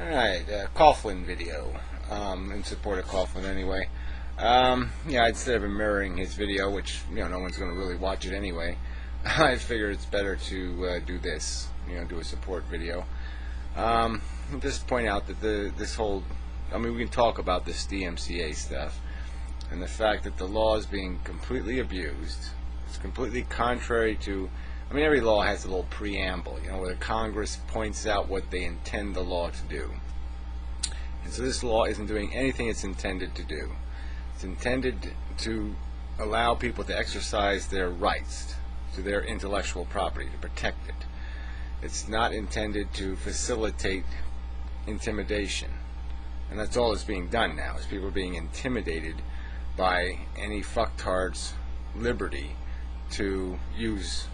Alright, Coughlan video, in support of Coughlan anyway. Yeah, instead of mirroring his video, which, no one's going to really watch it anyway, I figured it's better to do this, do a support video. Just point out that this whole, we can talk about this DMCA stuff, and the fact that the law is being completely abused. It's completely contrary to, every law has a little preamble, where the Congress points out what they intend the law to do. And so this law isn't doing anything it's intended to do. It's intended to allow people to exercise their rights to their intellectual property, to protect it. It's not intended to facilitate intimidation. And that's all that's being done now, is people are being intimidated by any fucktard's liberty to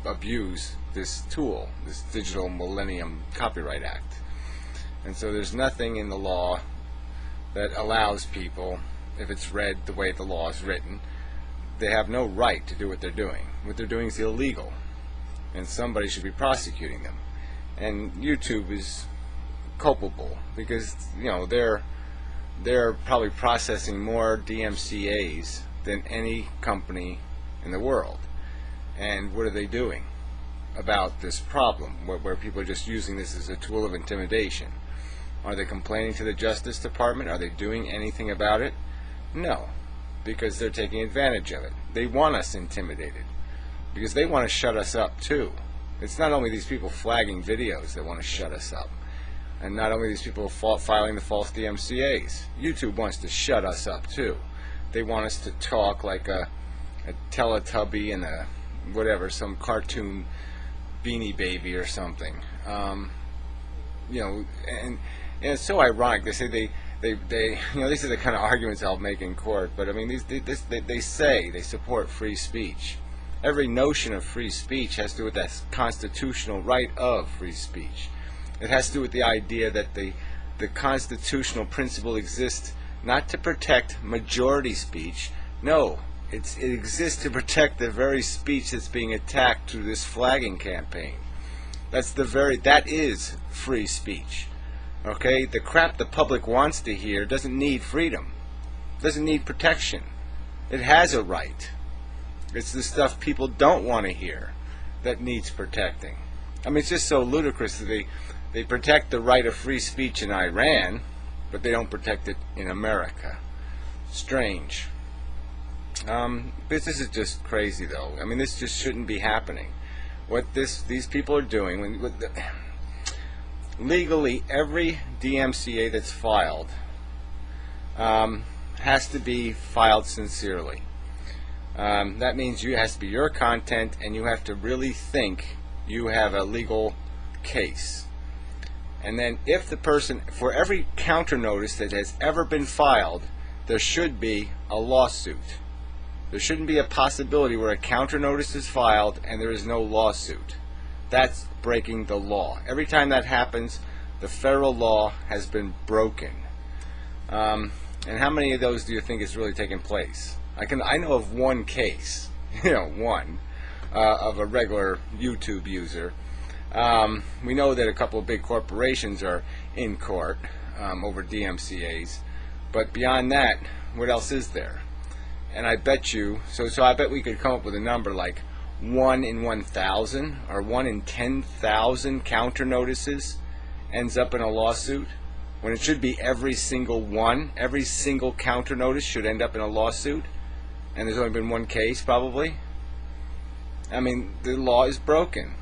abuse this tool, this Digital Millennium Copyright Act. And so there's nothing in the law that allows people, if it's read the way the law is written, they have no right to do what they're doing. What they're doing is illegal, and somebody should be prosecuting them. And YouTube is culpable because they're probably processing more DMCAs than any company in the world. And what are they doing about this problem where people are just using this as a tool of intimidation? Are they complaining to the Justice Department? Are they doing anything about it? No, because they're taking advantage of it. They want us intimidated because they want to shut us up too. It's not only these people flagging videos that want to shut us up, and not only these people filing the false DMCAs. YouTube wants to shut us up too. They want us to talk like a Teletubby and some cartoon Beanie Baby or something. And it's so ironic. They say these are the kind of arguments I'll make in court. But they say they support free speech. Every notion of free speech has to do with that constitutional right of free speech. It has to do with the idea that the constitutional principle exists not to protect majority speech. No, it exists to protect the very speech that's being attacked through this flagging campaign. That is free speech. Okay? The crap the public wants to hear doesn't need freedom. Doesn't need protection. It has a right. It's the stuff people don't want to hear that needs protecting. It's just so ludicrous that they protect the right of free speech in Iran, but they don't protect it in America. Strange. This is just crazy, though. This just shouldn't be happening. What these people are doing, legally, every DMCA that's filed has to be filed sincerely. That means it has to be your content, and you have to really think you have a legal case. And then if the person, for every counter notice that has ever been filed, there should be a lawsuit. There shouldn't be a possibility where a counter notice is filed and there is no lawsuit. That's breaking the law. Every time that happens, the federal law has been broken. And how many of those do you think is really taking place? I know of one case, one, of a regular YouTube user. We know that a couple of big corporations are in court over DMCAs, but beyond that, what else is there? And I bet you, so I bet we could come up with a number like 1 in 1,000 or 1 in 10,000 counter notices ends up in a lawsuit, when it should be every single counter notice should end up in a lawsuit, and there's only been one case probably. The law is broken.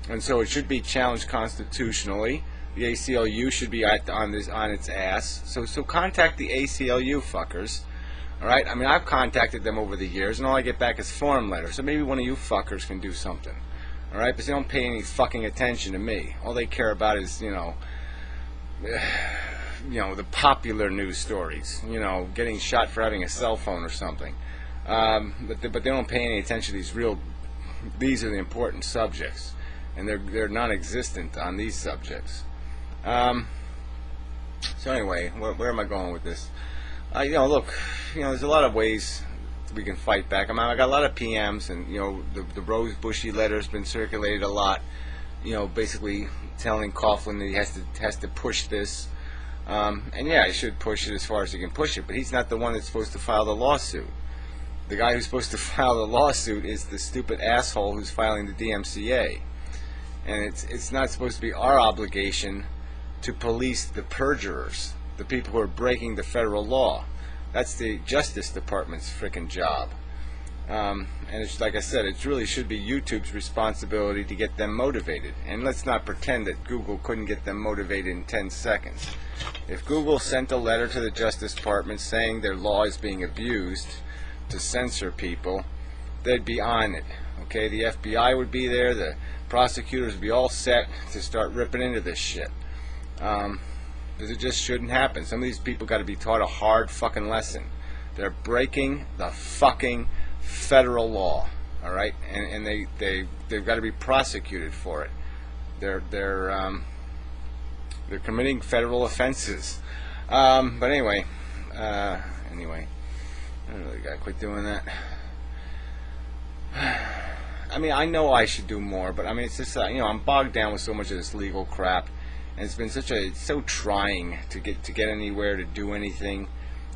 And so it should be challenged constitutionally. The ACLU should be on its ass. So contact the ACLU fuckers. All right. I've contacted them over the years, and all I get back is form letters. So maybe one of you fuckers can do something. All right. But they don't pay any fucking attention to me. All they care about is the popular news stories. Getting shot for having a cell phone or something. But they don't pay any attention to these are the important subjects. And they're non-existent on these subjects. So anyway, where am I going with this? Look, there's a lot of ways we can fight back. I got a lot of PMs, and the Rose Bushy letter has been circulated a lot. Basically telling Coughlan that he has to push this. And yeah, he should push it as far as he can push it, but he's not the one that's supposed to file the lawsuit. The guy who's supposed to file the lawsuit is the stupid asshole who's filing the DMCA. And it's not supposed to be our obligation to police the perjurers, the people who are breaking the federal law. That's the Justice Department's frickin' job. And it's, like I said, it really should be YouTube's responsibility to get them motivated. And let's not pretend that Google couldn't get them motivated in 10 seconds. If Google sent a letter to the Justice Department saying their law is being abused to censor people, they'd be on it. Okay, the FBI would be there, the prosecutors would be all set to start ripping into this shit. Because it just shouldn't happen. Some of these people got to be taught a hard fucking lesson. They're breaking the fucking federal law, all right, and they've got to be prosecuted for it. They're committing federal offenses. But anyway, I really gotta quit doing that. I mean, I know I should do more, but I mean, it's just I'm bogged down with so much of this legal crap, and it's been it's so trying to get anywhere, to do anything,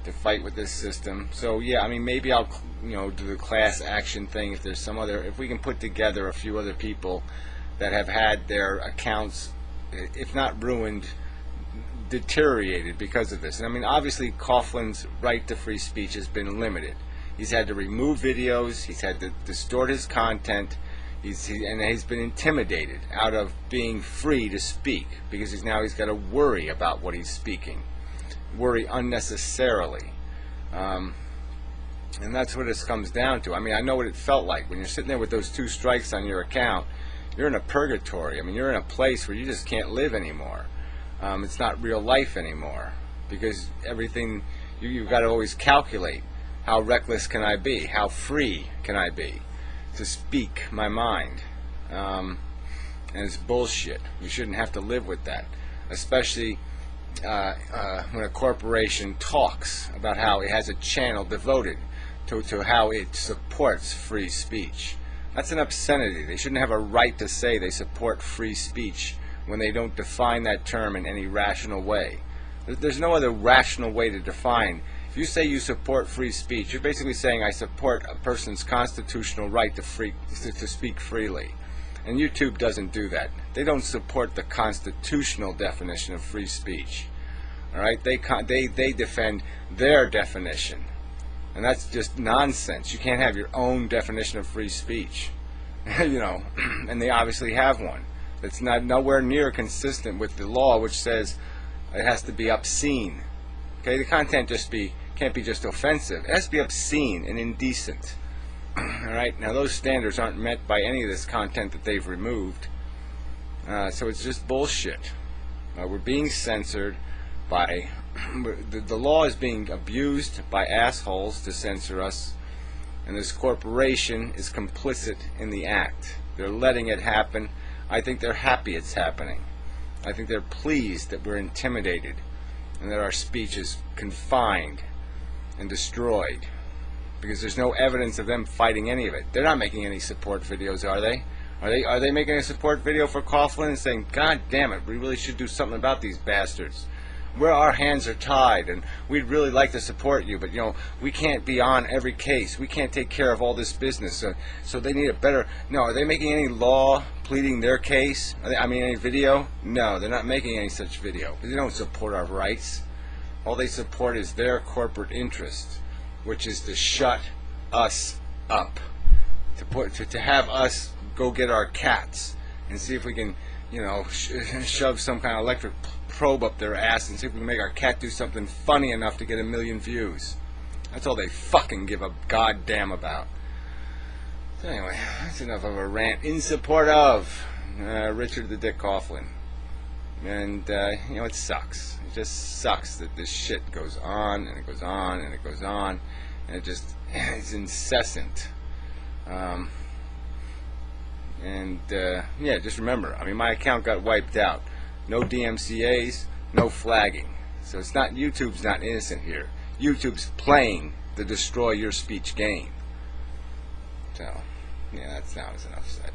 to fight with this system. So yeah, I mean, maybe I'll do the class action thing if there's some other, if we can put together a few other people that have had their accounts, if not ruined, deteriorated because of this. And I mean, obviously Coughlin's right to free speech has been limited. He's had to remove videos, he's had to distort his content, and he's been intimidated out of being free to speak, because he's got to worry about what he's speaking, worry unnecessarily. And that's what this comes down to. I mean, I know what it felt like when you're sitting there with those 2 strikes on your account. You're in a purgatory. I mean, you're in a place where you just can't live anymore. It's not real life anymore, because everything, you've got to always calculate, how reckless can I be? How free can I be to speak my mind? And it's bullshit. We shouldn't have to live with that, especially when a corporation talks about how it has a channel devoted to how it supports free speech. That's an obscenity. They shouldn't have a right to say they support free speech when they don't define that term in any rational way. There's no other rational way to define. If you say you support free speech, you're basically saying I support a person's constitutional right to speak freely. And YouTube doesn't do that. They don't support the constitutional definition of free speech. All right? They defend their definition. And that's just nonsense. You can't have your own definition of free speech. And they obviously have one. That's nowhere near consistent with the law, which says it has to be obscene. Okay, the content can't be just offensive. It has to be obscene and indecent. All right. Now those standards aren't met by any of this content that they've removed. So it's just bullshit. We're being censored by the law is being abused by assholes to censor us, and this corporation is complicit in the act. They're letting it happen. I think they're happy it's happening. I think they're pleased that we're intimidated and that our speech is confined and destroyed, because there's no evidence of them fighting any of it. They're not making any support videos, are they? Are they making a support video for Coughlan and saying, God damn it, we really should do something about these bastards? Our hands are tied, and we'd really like to support you, but we can't be on every case. We can't take care of all this business, so they need a better. No, are they making any law pleading their case? Any video? No, they're not making any such video. They don't support our rights. All they support is their corporate interest, which is to shut us up, to have us go get our cats and see if we can, shove some kind of electric probe up their ass and see if we can make our cat do something funny enough to get 1 million views. That's all they fucking give a goddamn about. So anyway, that's enough of a rant in support of Richard the Dick Coughlan. And it sucks. It just sucks that this shit goes on and it goes on and it goes on, and it's incessant. Just remember, my account got wiped out. No DMCAs, no flagging. So YouTube's not innocent here. YouTube's playing the destroy your speech game. So, yeah, that's enough said.